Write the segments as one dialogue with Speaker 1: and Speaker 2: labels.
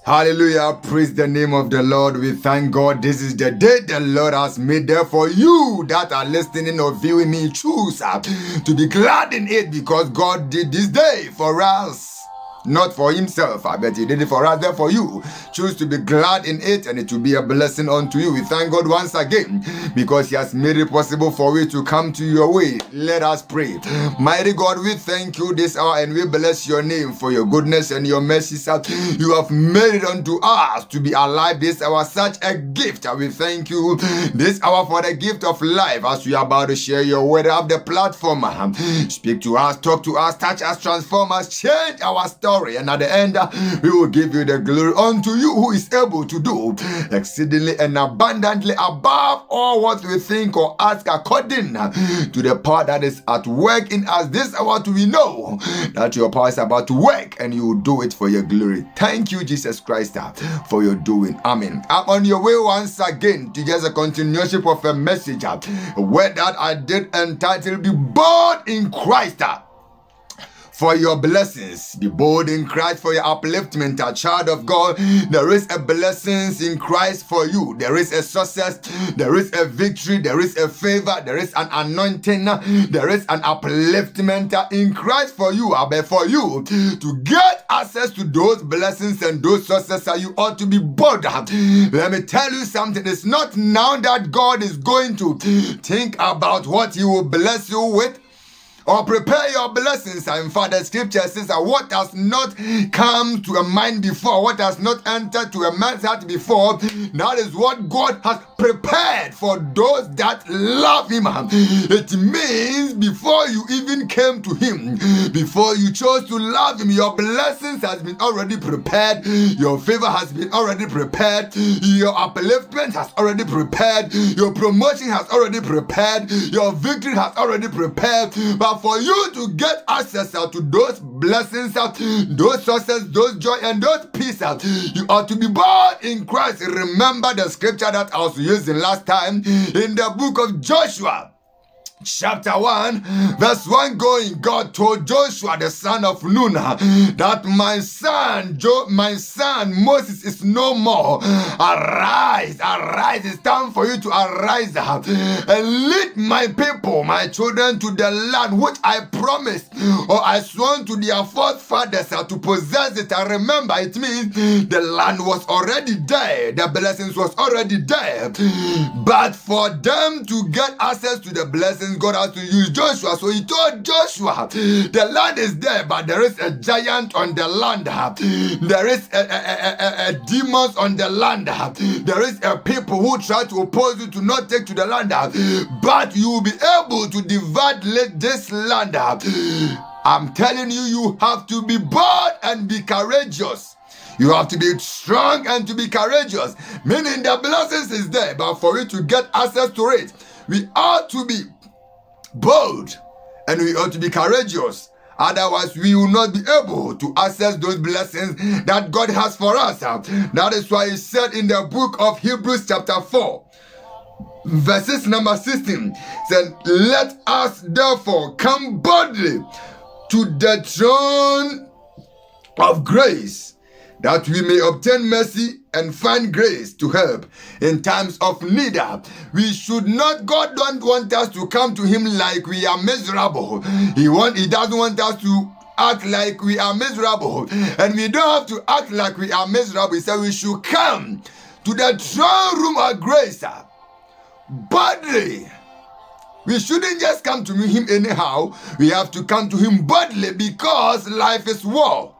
Speaker 1: Hallelujah. Praise the name of the Lord. We thank God. This is the day the Lord has made. Therefore, you that are listening or viewing me, choose to be glad in it, because God did this day for us. Not for himself, I bet he did it for us. Therefore, you choose to be glad in it, and it will be a blessing unto you. We thank God once again because he has made it possible for it to come to your way. Let us pray. Mighty God, we thank you this hour and we bless your name for your goodness and your mercy. You have made it unto us to be alive this hour, such a gift. We thank you this hour for the gift of life as we are about to share your word up the platform. Speak to us, talk to us, touch us, transform us, change our story. And at the end, we will give you the glory unto you who is able to do exceedingly and abundantly above all what we think or ask, according to the power that is at work in us. This hour we know that your power is about to work and you will do it for your glory. Thank you, Jesus Christ, for your doing. Amen. I'm on your way once again to just a continuation of a message, a word that I did entitled Be Bold in Christ. For your blessings, be bold in Christ for your upliftment, a child of God. There is a blessings in Christ for you. There is a success, there is a victory, there is a favor, there is an anointing, there is an upliftment in Christ for you. But for you to get access to those blessings and those successes, you ought to be bold. Let me tell you something. It's not now that God is going to think about what he will bless you with or prepare your blessings. And Father, scripture says that what has not come to a mind before, what has not entered to a man's heart before, that is what God has prepared for those that love him. It means before you even came to him, before you chose to love him, your blessings has been already prepared, your favor has been already prepared, your upliftment has already prepared, your promotion has already prepared, your victory has already prepared. But for you to get access to those blessings, those success, those joy, and those peace, you ought to be bold in Christ. Remember the scripture that I was using last time in the book of Joshua. Chapter 1, verse 1 going, God told Joshua, the son of Nun, that my son Moses is no more. Arise, it's time for you to arise and lead my people, my children, to the land which I promised or I sworn to their forefathers to possess it. And remember, it means the land was already there, the blessings was already there, but for them to get access to the blessings, God has to use Joshua. So he told Joshua, the land is there, but there is a giant on the land. There is a demons on the land. There is a people who try to oppose you to not take to the land. But you will be able to divide this land. I'm telling you, you have to be bold and be courageous. You have to be strong and to be courageous. Meaning the blessings is there, but for you to get access to it, we ought to be bold and we ought to be courageous. Otherwise, we will not be able to access those blessings that God has for us. That is why he said in the book of Hebrews chapter 4, verses number 16, said, let us therefore come boldly to the throne of grace, that we may obtain mercy and find grace to help in times of need. God don't want us to come to him like we are miserable. He doesn't want us to act like we are miserable. And we don't have to act like we are miserable. He said we should come to the throne room of grace boldly. We shouldn't just come to him anyhow. We have to come to him boldly because life is war.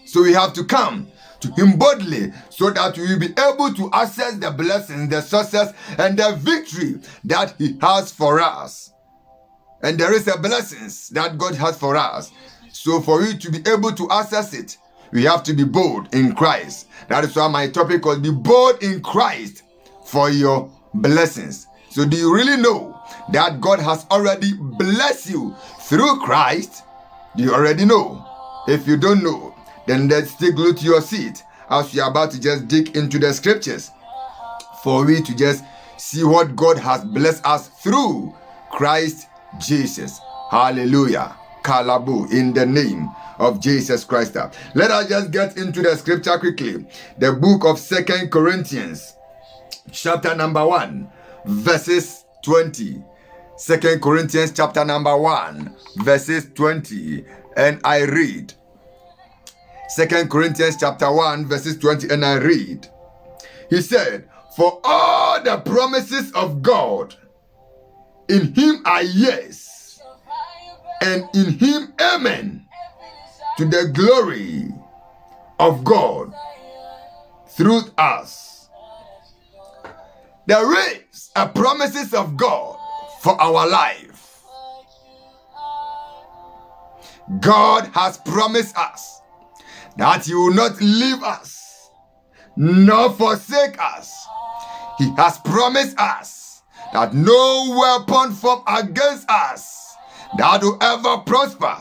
Speaker 1: So we have to come to him boldly so that we will be able to access the blessings, the success, and the victory that he has for us. And there is a blessings that God has for us. So for you to be able to access it, we have to be bold in Christ. That is why my topic was Be Bold in Christ for your blessings. So do you really know that God has already blessed you through Christ? Do you already know? If you don't know, then let's stay glued to your seat as we are about to just dig into the scriptures for we to just see what God has blessed us through Christ Jesus. Hallelujah. Kalabu, in the name of Jesus Christ. Let us just get into the scripture quickly. The book of 2 Corinthians, chapter number 1, verses 20. 2 Corinthians chapter number 1, verses 20. And I read. 2 Corinthians chapter 1, verses 20. And I read. He said, for all the promises of God, in him are yes, and in him amen, to the glory of God through us. There is a promises of God for our life. God has promised us that he will not leave us nor forsake us. He has promised us that no weapon formed against us that will ever prosper.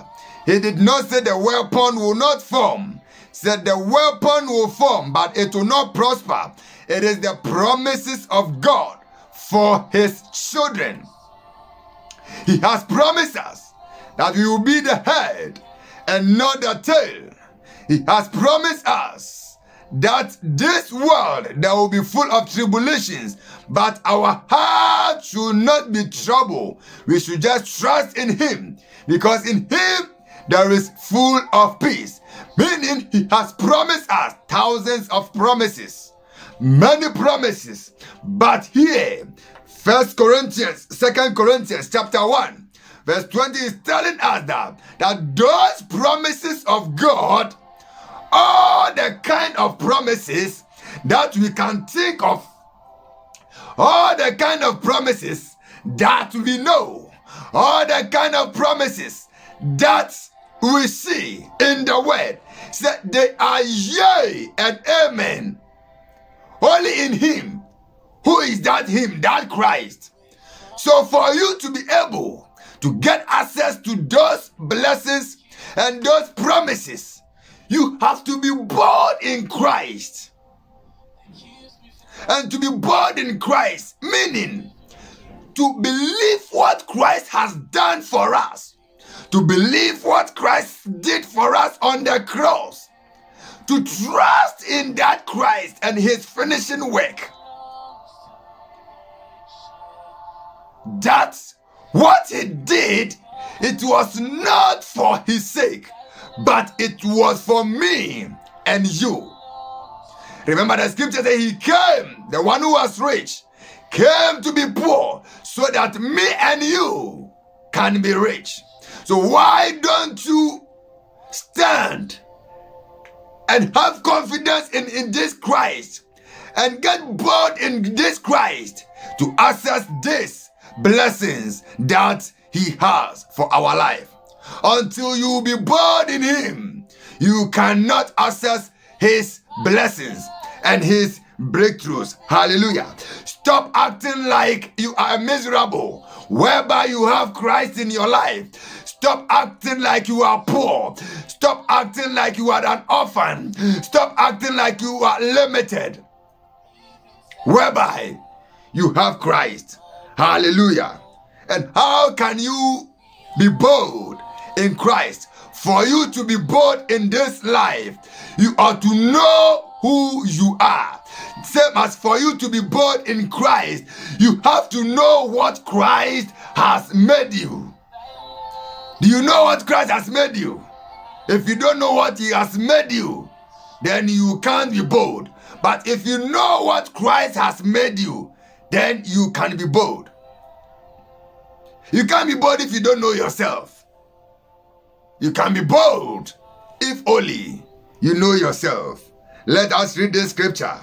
Speaker 1: He did not say the weapon will not form. He said the weapon will form, but it will not prosper. It is the promises of God for his children. He has promised us that we will be the head and not the tail. He has promised us that this world there will be full of tribulations, but our heart should not be troubled. We should just trust in him, because in him there is full of peace. Meaning he has promised us thousands of promises, many promises. But here, 2 Corinthians chapter 1, verse 20 is telling us that those promises of God, all the kind of promises that we can think of, all the kind of promises that we know, all the kind of promises that we see in the word, say they are yea and amen. Only in him. Who is that him? That Christ. So for you to be able to get access to those blessings and those promises, you have to be born in Christ. And to be born in Christ, meaning to believe what Christ has done for us, to believe what Christ did for us on the cross, to trust in that Christ and his finishing work. That's what he did. It was not for his sake, but it was for me and you. Remember the scripture that he came, the one who was rich, came to be poor so that me and you can be rich. So why don't you stand and have confidence in this Christ and get bold in this Christ to access these blessings that he has for our life? Until you be born in him, you cannot access his blessings and his breakthroughs. Hallelujah. Stop acting like you are miserable whereby you have Christ in your life. Stop acting like you are poor. Stop acting like you are an orphan. Stop acting like you are limited whereby you have Christ. Hallelujah. And how can you be bold in Christ? For you to be bold in this life, you ought to know who you are. Same as for you to be bold in Christ, you have to know what Christ has made you. Do you know what Christ has made you? If you don't know what he has made you, then you can't be bold. But if you know what Christ has made you, then you can be bold. You can't be bold if you don't know yourself. You can be bold if only you know yourself. Let us read this scripture.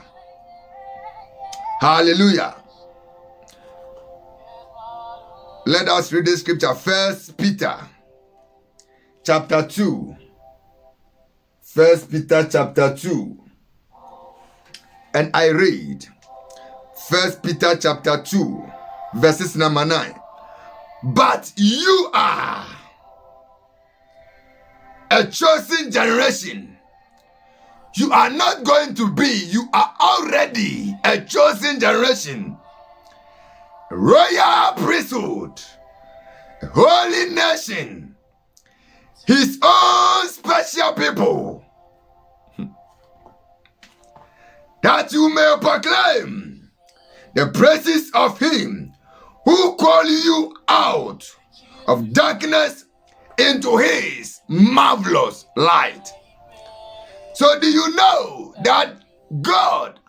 Speaker 1: Hallelujah. Let us read this scripture. 1 Peter chapter 2. 1 Peter chapter 2. And I read 1 Peter chapter 2, verses number 9. But you are a chosen generation. You are not going to be, you are already a chosen generation. A royal priesthood, a holy nation, his own special people, that you may proclaim the praises of him who called you out of darkness into his marvelous light. So do you know that God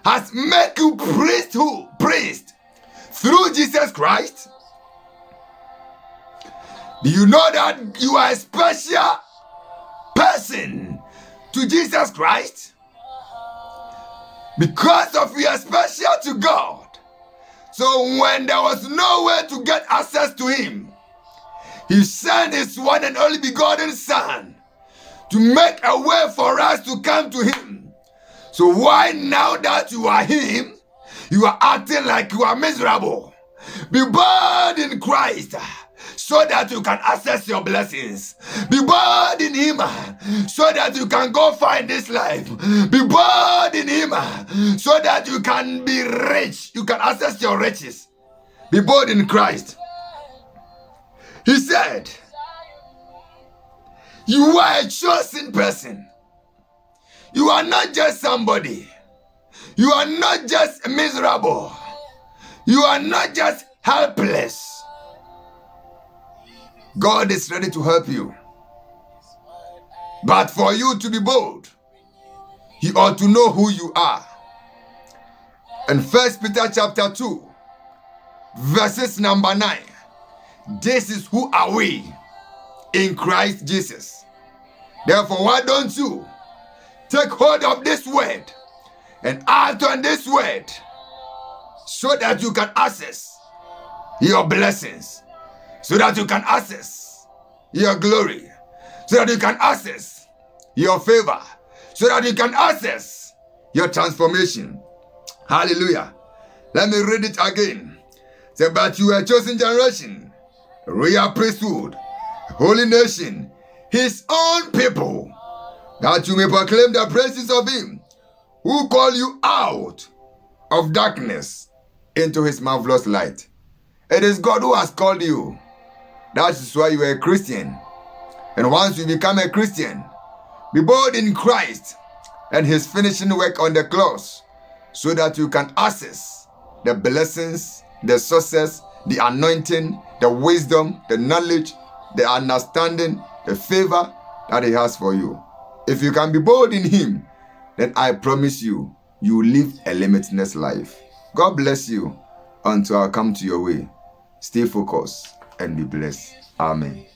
Speaker 1: has made you priest through Jesus Christ? Do you know that you are a special person to Jesus Christ? Because of you are special to God. So when there was no way to get access to him, he sent his one and only begotten Son to make a way for us to come to him. So why now that you are him, you are acting like you are miserable? Be bold in Christ so that you can access your blessings. Be bold in him so that you can go find this life. Be bold in him so that you can be rich. You can access your riches. Be bold in Christ. He said, you are a chosen person. You are not just somebody. You are not just miserable. You are not just helpless. God is ready to help you. But for you to be bold, you ought to know who you are. In 1 Peter chapter 2, verses number 9, this is who are we in Christ Jesus. Therefore, why don't you take hold of this word and act on this word so that you can access your blessings, so that you can access your glory, so that you can access your favor, so that you can access your transformation. Hallelujah. Let me read it again. Say, but you are a chosen generation, a royal priesthood, a holy nation, his own people, that you may proclaim the praises of him who called you out of darkness into his marvelous light. It is God who has called you. That is why you are a Christian. And once you become a Christian, be bold in Christ and his finishing work on the cross, so that you can access the blessings, the success, the anointing, the wisdom, the knowledge, the understanding, the favor that he has for you. If you can be bold in him, then I promise you, you will live a limitless life. God bless you until I come to your way. Stay focused and be blessed. Amen.